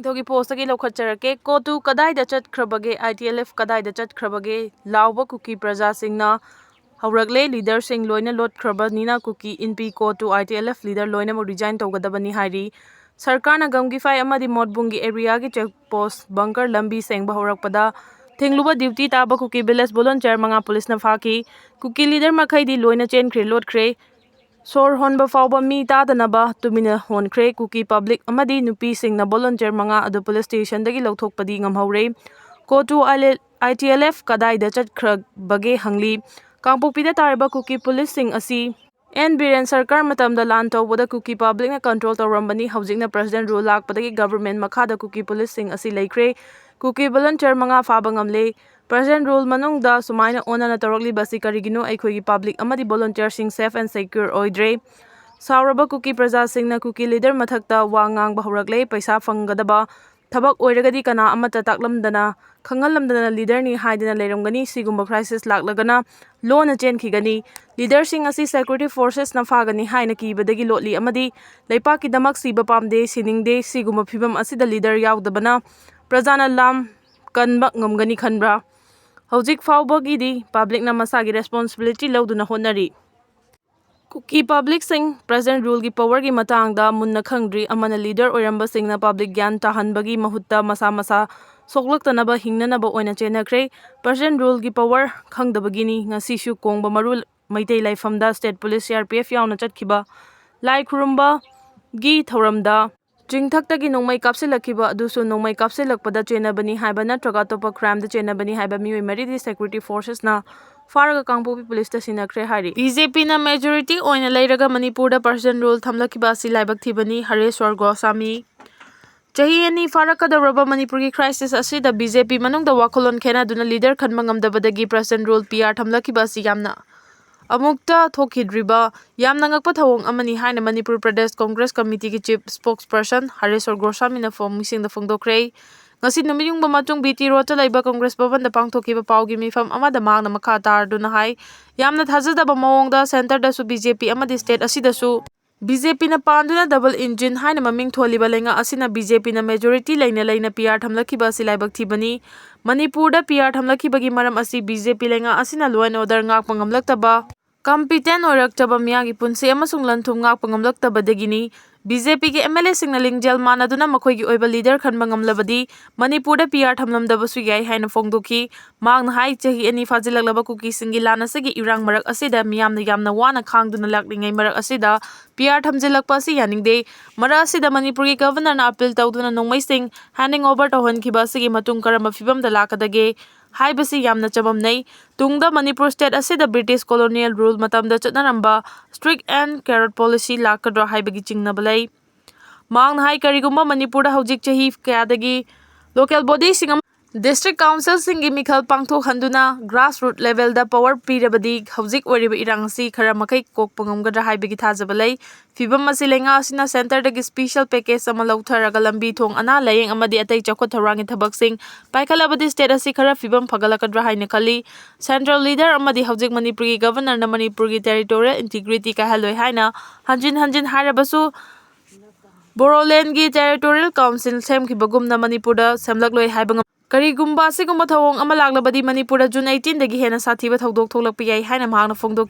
ꯅꯤꯡꯊꯧꯒꯤ ꯄꯣꯁꯇꯒꯤ ꯂꯧꯈꯠꯆꯔꯛꯀꯦ ꯀꯣꯇꯨ ꯀꯗꯥꯏꯗ ꯆꯠꯈ꯭ꯔꯕꯒꯦ ITLF ꯀꯗꯥꯏꯗ ꯆꯠꯈ꯭ꯔꯕꯒꯦ ꯂꯥꯎꯕ ꯀꯨꯀꯤ ꯄ꯭ꯔꯖꯥꯁꯤꯡꯅ ꯍꯧꯔꯛꯂꯦ ꯂꯤꯗꯔꯁꯤꯡ ꯂꯣꯏꯅ ꯂꯣꯠꯈ꯭ꯔꯕꯅꯤꯅ ꯀꯨꯀꯤ ꯏꯟꯄꯤ ꯀꯣꯇꯨ ITLF ꯂꯤꯗꯔ ꯂꯣꯏꯅꯃꯛ ꯔꯤꯖꯥꯏꯟ ꯇꯧꯒꯗꯕꯅꯤ ꯍꯥꯏꯔꯤ ꯁꯔꯀꯥꯔꯅ ꯒꯝꯒꯤꯐꯥꯏ ꯑꯃꯗꯤ ꯃꯣꯠꯕꯨꯡꯒꯤ ꯑꯦꯔꯤꯌꯥꯒꯤ ꯆꯦꯛꯄꯣꯁ ꯕꯪꯀꯔ ꯂꯝꯕꯤ ꯁꯦꯡꯕ ꯍꯧꯔꯛꯄꯗ ꯊꯤꯡꯂꯨꯕ ꯗ꯭ꯌꯨꯇꯤ ꯇꯥꯕ ꯀꯨꯀꯤ ꯚꯤꯂꯦꯖ ꯚꯣꯂꯨꯟꯇꯤꯌꯔ 5 ꯄꯨꯂꯤꯁꯅ ꯐꯥꯈꯤ ꯀꯨꯀꯤ ꯂꯤꯗꯔ ꯃꯈꯩꯗꯤ ꯂꯣꯏꯅ ꯆꯦꯟꯈ꯭ꯔꯦ ꯂꯣꯠꯈ꯭ꯔꯦ ꯁꯣꯔ ꯍꯣꯟꯕ ꯐꯥꯎꯕ ꯃꯤ ꯇꯥꯗꯅꯕ ꯇꯨꯃꯤꯟꯅ ꯍꯣꯟꯈ꯭ꯔꯦ ꯀꯨꯀꯤ ꯄꯕ꯭ꯂꯤꯛ ꯑꯃꯗꯤ ꯅꯨꯄꯤꯁꯤꯡꯅ ꯚꯣꯂꯨꯟꯇꯤꯌꯔ 5 ꯑꯗꯨ ꯄꯨꯂꯤꯁ ꯁ꯭ꯇꯦꯁꯟꯗꯒꯤ ꯂꯧꯊꯣꯛꯄꯗꯤ ꯉꯝꯍꯧꯔꯦ ꯀꯣꯇꯨ ITLF ꯀꯗꯥꯏꯗ ꯆꯠꯈ꯭ꯔꯕꯒꯦ ꯍꯪꯂꯤ ꯀꯥꯡꯄꯣꯛꯄꯤꯗ ꯇꯥꯔꯤꯕ ꯀꯨꯀꯤ ꯄꯨꯂꯤꯁꯁꯤꯡ ꯑꯁꯤ ꯕꯤꯔꯦꯟ ꯁꯔꯀꯥꯔ ꯃꯇꯝꯗ ꯂꯥꯟ ꯇꯧꯕꯗ ꯀꯨꯀꯤ ꯄꯕ꯭ꯂꯤꯛꯅ ꯀꯟꯇ꯭ꯔꯣꯜ ꯇꯧꯔꯝꯕꯅꯤ ꯍꯧꯖꯤꯛꯅ ꯄ꯭ꯔꯁꯤꯗꯦꯟꯠ ꯔꯨꯜ ꯂꯥꯛꯄꯗꯒꯤ ꯒꯚꯔꯟꯃꯦꯟꯠ ꯃꯈꯥꯗ ꯀꯨꯀꯤ ꯄꯨꯂꯤꯁꯁꯤꯡ ꯑꯁꯤ ꯂꯩꯈ꯭ꯔꯦ ꯀꯨꯀꯤ ꯚꯣꯂꯨꯟꯇꯤꯌꯔ 5 ꯐꯥꯕ ꯉꯝꯂꯦ ꯄ꯭ꯔꯁꯤꯗꯦꯟꯠ ꯔꯨꯜ ꯃꯅꯨꯡꯗ ꯁꯨꯃꯥꯏꯅ ꯑꯣꯟꯅꯅ ꯇꯧꯔꯛꯂꯤꯕ ꯑꯁꯤ ꯀꯔꯤꯒꯤꯅꯣ ꯑꯩꯈꯣꯏꯒꯤ ꯄꯕ꯭ꯂꯤꯛ ꯑꯃꯗꯤ ꯚꯣꯂꯨꯟꯇꯤꯌꯔꯁꯤꯡ ꯁꯦꯐ ꯑꯦꯟ ꯁꯦꯀ꯭ꯌꯨꯔ ꯑꯣꯏꯗ꯭ꯔꯦ ꯁꯥꯎꯔꯕ ꯀꯨꯀꯤ ꯄ꯭ꯔꯖꯥꯁꯤꯡꯅ ꯀꯨꯀꯤ ꯂꯤꯗꯔ ꯃꯊꯛꯇ ꯋꯥ ꯉꯥꯡꯕ ꯍꯧꯔꯛꯂꯦ ꯄꯩꯁꯥ ꯐꯪꯒꯗꯕ ꯊꯕꯛ ꯑꯣꯏꯔꯒꯗꯤ ꯀꯅꯥ ꯑꯃꯠꯇ ꯇꯥꯛꯂꯝꯗꯅ ꯈꯪꯍꯜꯂꯝꯗꯅ ꯂꯤꯗꯔꯅꯤ ꯍꯥꯏꯗꯅ ꯂꯩꯔꯝꯒꯅꯤ ꯁꯤꯒꯨꯝꯕ ꯀ꯭ꯔꯥꯏꯁꯤꯁ ꯂꯥꯛꯂꯒꯅ ꯂꯣꯟꯅ ꯆꯦꯟꯈꯤꯒꯅꯤ ꯂꯤꯗꯔꯁꯤꯡ ꯑꯁꯤ ꯁꯦꯀ꯭ꯌꯨꯔꯤꯇꯤ ꯐꯣꯔꯁꯦꯁꯅ ꯐꯥꯒꯅꯤ ꯍꯥꯏꯅ ꯀꯤꯕꯗꯒꯤ ꯂꯣꯠꯂꯤ ꯑꯃꯗꯤ ꯂꯩꯄꯥꯛꯀꯤꯗꯃꯛ ꯁꯤꯕ ꯄꯥꯝꯗꯦ ꯁꯤꯅꯤꯡꯗꯦ ꯁꯤꯒꯨꯝꯕ ꯐꯤꯚꯝ ꯑꯁꯤꯗ ꯂꯤꯗꯔ ꯌꯥꯎꯗꯕꯅ प्रजाꯅ ꯂꯥꯝ ꯀꯟꯕ ꯉꯝꯒꯅꯤ ꯈꯟꯕ꯭ꯔꯥ ꯍꯧꯖꯤꯛ ꯐꯥꯎꯕꯒꯤꯗꯤ ꯄꯕ꯭ꯂꯤꯛꯅ ꯃꯁꯥꯒꯤ ꯔꯦꯁꯄꯣꯟꯁꯤꯕꯤꯂꯤꯇꯤ ꯂꯧꯗꯨꯅ ꯍꯣꯠꯅꯔꯤ ꯀꯨꯀꯤ ꯄꯕ꯭ꯂꯤꯛꯁꯤꯡ ꯄ꯭ꯔꯁꯤꯗꯦꯟꯠ ꯔꯨꯜꯒꯤ ꯄꯋꯔꯒꯤ ꯃꯇꯥꯡꯗ ꯃꯨꯟꯅ ꯈꯪꯗ꯭ꯔꯤ ꯑꯃꯅ ꯂꯤꯗꯔ ꯑꯣꯏꯔꯝꯕꯁꯤꯡꯅ ꯄꯕ꯭ꯂꯤꯛ ꯒ꯭ꯌꯥꯟ ꯇꯥꯍꯟꯕꯒꯤ ꯃꯍꯨꯠꯇ ꯃꯁꯥ ꯃꯁꯥ ꯁꯣꯛꯂꯛꯇꯅꯕ ꯍꯤꯡꯅꯅꯕ ꯑꯣꯏꯅ ꯆꯦꯟꯅꯈ꯭ꯔꯦ ꯄ꯭ꯔꯁꯤꯗꯦꯟꯠ ꯔꯨꯜꯒꯤ ꯄꯋꯔ ꯈꯪꯗꯕꯒꯤꯅꯤ ꯉꯁꯤꯁꯨ ꯀꯣꯡꯕ ꯃꯔꯨ ꯃꯩꯇꯩ ꯂꯥꯏꯐꯝꯗ ꯁ꯭ꯇꯦꯠ ꯄꯨꯂꯤꯁ CRPF ꯌꯥꯎꯅ ꯆꯠꯈꯤꯕ ꯂꯥꯏ ꯈꯨꯔꯨꯝꯕꯒꯤ ꯊꯧꯔꯝꯗ ꯆꯤꯡꯊꯛꯇꯒꯤ ꯅꯣꯡꯃꯩ ꯀꯥꯞꯁꯤꯜꯂꯛꯈꯤꯕ ꯑꯗꯨꯁꯨ ꯅꯣꯡꯃꯩ ꯀꯥꯞꯁꯤꯜꯂꯛꯄꯗ ꯆꯦꯟꯅꯕꯅꯤ ꯍꯥꯏꯕ ꯅꯠꯇ꯭ꯔꯒ ꯑꯇꯣꯞꯄ ꯀ꯭ꯔꯥꯏꯝꯗ ꯆꯦꯟꯅꯕꯅꯤ ꯍꯥꯏꯕ ꯃꯤꯑꯣꯏ 4ꯗꯤ ꯁꯦꯀ꯭ꯌꯨꯔꯤꯇꯤ ꯐꯣꯔꯁꯦꯁꯅ ꯐꯥꯔꯒ ꯀꯥꯡꯄꯣꯛꯄꯤ ꯄꯨꯂꯤꯁꯇ ꯁꯤꯟꯅꯈ꯭ꯔꯦ ꯍꯥꯏꯔꯤ BJPꯅ ꯃꯦꯖꯣꯔꯤꯇꯤ ꯑꯣꯏꯅ ꯂꯩꯔꯒ ꯃꯅꯤꯄꯨꯔꯗ ꯄ꯭ꯔꯁꯤꯗꯦꯟꯠ ꯔꯨꯜ ꯊꯝꯂꯛꯈꯤꯕ ꯑꯁꯤ ꯂꯥꯏꯕꯛ ꯊꯤꯕꯅꯤ ꯍꯔꯦꯁ꯭ꯋꯔ ꯒꯣꯁ꯭ꯋꯥꯃꯤ ꯆꯍꯤ 2 ꯐꯥꯔꯛꯀꯗꯧꯔꯕ ꯃꯅꯤꯄꯨꯔꯒꯤ ꯀ꯭ꯔꯥꯏꯁꯤꯁ ꯑꯁꯤꯗ BJP ꯃꯅꯨꯡꯗ ꯋꯥꯈꯜꯂꯣꯟ ꯈꯦꯟꯅꯗꯨꯅ ꯂꯤꯗꯔ ꯈꯟꯕ ꯉꯝꯗꯕꯗꯒꯤ ꯄ꯭ꯔꯁꯤꯗꯦꯟꯠ ꯔꯨꯜ PR ꯊꯝꯂꯛꯈꯤꯕ ꯑꯁꯤ ꯌꯥꯝꯅ ꯑꯃꯨꯛꯇ ꯊꯣꯛꯈꯤꯗ꯭ꯔꯤꯕ ꯌꯥꯝꯅ ꯉꯛꯄ ꯊꯧꯑꯣꯡ ꯑꯃꯅꯤ ꯍꯥꯏꯅ ꯃꯅꯤꯄꯨꯔ ꯄ꯭ꯔꯗꯦꯁ ꯀꯣꯡꯒ꯭ꯔꯦꯁ ꯀꯝꯃꯤꯇꯤꯒꯤ ꯆꯤꯐ ꯁ꯭ꯄꯣꯛꯁꯄꯔꯁꯟ ꯍꯔꯦꯁ꯭ꯋꯔ ꯒꯣꯁ꯭ꯋꯥꯃꯤꯅ ꯃꯤꯁꯤꯡꯗ ꯐꯣꯡꯗꯣꯛꯈ꯭ꯔꯦ ꯉꯁꯤ ꯅꯨꯃꯤꯠ ꯌꯨꯡꯕ ꯃꯇꯨꯡ BT ꯔꯣꯗꯇ ꯂꯩꯕ ꯀꯣꯡꯒ꯭ꯔꯦꯁ ꯚꯕꯟꯗ ꯄꯥꯡꯊꯣꯛꯈꯤꯕ ꯄꯥꯎꯒꯤ ꯃꯤꯐꯝ ꯑꯃꯗ ꯃꯍꯥꯛꯅ ꯃꯈꯥ ꯇꯥꯔꯗꯨꯅ ꯍꯥꯏ ꯌꯥꯝꯅ ꯊꯥꯖꯗꯕ ꯃꯑꯣꯡꯗ ꯁꯦꯟꯇꯔꯗꯁꯨ BJP ꯑꯃꯗꯤ ꯁ꯭ꯇꯦꯠ ꯑꯁꯤꯗꯁꯨ BJPꯅ ꯄꯥꯟꯗꯨꯅ ꯗꯕꯜ ꯏꯟꯖꯤꯟ ꯍꯥꯏꯅ ꯃꯃꯤꯡ ꯊꯣꯜꯂꯤꯕ ꯂꯩꯉꯥꯛ ꯑꯁꯤꯅ BJPꯅ ꯃꯦꯖꯣꯔꯤꯇꯤ ꯂꯩꯅ ꯂꯩꯅ PR ꯊꯝꯂꯛꯈꯤꯕ ꯑꯁꯤ ꯂꯥꯏꯕꯛ ꯊꯤꯕꯅꯤ ꯃꯅꯤꯄꯨꯔꯗ PR ꯊꯝꯂꯛꯈꯤꯕꯒꯤ ꯃꯔꯝ ꯑꯁꯤ BJP ꯂꯩꯉꯥꯛ ꯑꯁꯤꯅ ꯂꯣ ꯑꯦꯟ ꯑꯣꯔꯗꯔ ꯉꯥꯛꯄ ꯉꯝꯂꯛꯇꯕ ꯀꯝꯄꯤꯇꯦꯟꯠ ꯑꯣꯏꯔꯛꯇꯕ ꯃꯤꯌꯥꯝꯒꯤ ꯄꯨꯟꯁꯤ ꯑꯃꯁꯨꯡ ꯂꯟ ꯊꯨꯝ ꯉꯥꯛꯄ ꯉꯝꯂꯛꯇꯕꯗꯒꯤꯅꯤ BJPꯒꯤ MLAꯁꯤꯡꯅ ꯂꯤꯡꯖꯦꯜ ꯃꯥꯟꯅꯗꯨꯅ ꯃꯈꯣꯏꯒꯤ ꯑꯣꯏꯕ ꯂꯤꯗꯔ ꯈꯟꯕ ꯉꯝꯂꯕꯗꯤ ꯃꯅꯤꯄꯨꯔꯗ PR ꯊꯝꯂꯝꯗꯕꯁꯨ ꯌꯥꯏ ꯍꯥꯏꯅ ꯐꯣꯡꯗꯣꯛꯈꯤ ꯃꯍꯥꯛꯅ ꯍꯥꯏ ꯆꯍꯤ 2 ꯐꯥꯖꯤꯜꯂꯛꯂꯕ ꯀꯨꯀꯤꯁꯤꯡꯒꯤ ꯂꯥꯟ ꯑꯁꯤꯒꯤ ꯏꯔꯥꯡ ꯃꯔꯛ ꯑꯁꯤꯗ ꯃꯤꯌꯥꯝꯅ ꯌꯥꯝꯅ ꯋꯥꯅ ꯈꯥꯡꯗꯨꯅ ꯂꯥꯛꯂꯤꯉꯩ ꯃꯔꯛ ꯑꯁꯤꯗ PR ꯊꯝꯖꯤꯜꯂꯛꯄ ꯑꯁꯤ ꯌꯥꯅꯤꯡꯗꯦ ꯃꯔꯛ ꯑꯁꯤꯗ ꯃꯅꯤꯄꯨꯔꯒꯤ ꯒꯚꯔꯅꯔꯅ ꯑꯄꯤꯜ ꯇꯧꯗꯨꯅ ꯅꯣꯡꯃꯩꯁꯤꯡ ꯍꯦꯟꯗꯤꯡ ꯑꯣꯚꯔ ꯇꯧꯍꯟꯈꯤꯕ ꯑꯁꯤꯒꯤ ꯃꯇꯨꯡ ꯀꯔꯝꯕ ꯐꯤꯚꯝꯗ ꯂꯥꯛꯀꯗꯒꯦ ꯍꯥꯏꯕꯁꯤ ꯌꯥꯝꯅ ꯆꯃꯝꯅꯩ ꯇꯨꯡꯗ ꯃꯅꯤꯄꯨꯔ ꯁ꯭ꯇꯦꯠ ꯑꯁꯤꯗ ꯕ꯭ꯔꯤꯇꯤꯁ ꯀꯣꯂꯣꯅꯤꯌꯦꯜ ꯔꯨꯜ ꯃꯇꯝꯗ ꯆꯠꯅꯔꯝꯕ ꯁ꯭ꯇ꯭ꯔꯤꯛ ꯑꯦꯟ ꯀꯦꯔꯣꯠ ꯄꯣꯂꯤꯁꯤ ꯂꯥꯛꯀꯗ꯭ꯔꯥ ꯍꯥꯏꯕꯒꯤ ꯆꯤꯡꯅꯕ ꯂꯩ ꯃꯍꯥꯛꯅ ꯍꯥꯏ ꯀꯔꯤꯒꯨꯝꯕ ꯃꯅꯤꯄꯨꯔꯗ ꯍꯧꯖꯤꯛ ꯆꯍꯤ ꯀꯌꯥꯗꯒꯤ ꯂꯣꯀꯦꯜ ꯕꯣꯗꯤꯁꯤꯡ ꯗꯤꯁꯇ꯭ꯔꯤꯛꯠ ꯀꯥꯎꯟꯁꯤꯜꯁꯤꯡꯒꯤ ꯃꯤꯈꯜ ꯄꯥꯡꯊꯣꯛꯍꯟꯗꯨꯅ ꯒ꯭ꯔꯥꯁꯔꯨꯠ ꯂꯦꯚꯦꯜꯗ ꯄꯋꯔ ꯄꯤꯔꯕꯗꯤ ꯍꯧꯖꯤꯛ ꯑꯣꯏꯔꯤꯕ ꯏꯔꯥꯡ ꯑꯁꯤ ꯈꯔ ꯃꯈꯩ ꯀꯣꯛꯄ ꯉꯝꯒꯗ꯭ꯔꯥ ꯍꯥꯏꯕꯒꯤ ꯊꯥꯖꯕ ꯂꯩ ꯐꯤꯚꯝ ꯑꯁꯤ ꯂꯩꯉꯥꯛ ꯑꯁꯤꯅ ꯁꯦꯟꯇꯔꯗꯒꯤ ꯁ꯭ꯄꯤꯁꯦꯜ ꯄꯦꯀꯦꯖ ꯑꯃ ꯂꯧꯊꯔꯒ ꯂꯝꯕꯤ ꯊꯣꯡ ꯑꯅꯥ ꯂꯥꯌꯦꯡ ꯑꯃꯗꯤ ꯑꯇꯩ ꯆꯥꯎꯈꯠ ꯊꯧꯔꯥꯡꯒꯤ ꯊꯕꯛꯁꯤꯡ ꯄꯥꯏꯈꯠꯂꯕꯗꯤ ꯁ꯭ꯇꯦꯠ ꯑꯁꯤ ꯈꯔ ꯐꯤꯚꯝ ꯐꯒꯠꯂꯛꯀꯗ꯭ꯔꯥ ꯍꯥꯏꯅ ꯈꯜꯂꯤ ꯁꯦꯟꯇ꯭ꯔꯦꯜ ꯂꯤꯗꯔ ꯑꯃꯗꯤ ꯍꯧꯖꯤꯛ ꯃꯅꯤꯄꯨꯔꯒꯤ ꯒꯚꯔꯅꯔꯅ ꯃꯅꯤꯄꯨꯔꯒꯤ ꯇꯦꯔꯤꯇꯣꯔꯤꯌꯦꯜ ꯏꯟꯇꯤꯒ꯭ꯔꯤꯇꯤ ꯀꯥꯏꯍꯜꯂꯣꯏ ꯍꯥꯏꯅ ꯍꯟꯖꯤꯟ ꯍꯟꯖꯤꯟ ꯍꯥꯏꯔꯕꯁꯨ ꯕꯣꯔꯣꯂꯦꯟꯗꯒꯤ ꯇꯦꯔꯤꯇꯣꯔꯤꯌꯦꯜ ꯀꯥꯎꯟꯁꯤꯜ ꯁꯦꯝꯈꯤꯕꯒꯨꯝꯅ ꯃꯅꯤꯄꯨꯔꯗ ꯁꯦꯝꯂꯛꯂꯣꯏ ꯍꯥꯏꯕ ꯀꯔꯤꯒꯨꯝꯕ ꯑꯁꯤꯒꯨꯝꯕ ꯊꯧꯑꯣꯡ ꯑꯃ ꯂꯥꯛꯂꯕꯗꯤ ꯃꯅꯤꯄꯨꯔꯗ ꯖꯨꯟ 18ꯗꯒꯤ ꯍꯦꯟꯅ ꯁꯥꯊꯤꯕ ꯊꯧꯗꯣꯛ ꯊꯣꯛꯂꯛꯄ ꯌꯥꯏ ꯍꯥꯏꯅ ꯃꯍꯥꯛꯅ ꯐꯣꯡꯗꯣꯛꯈꯤ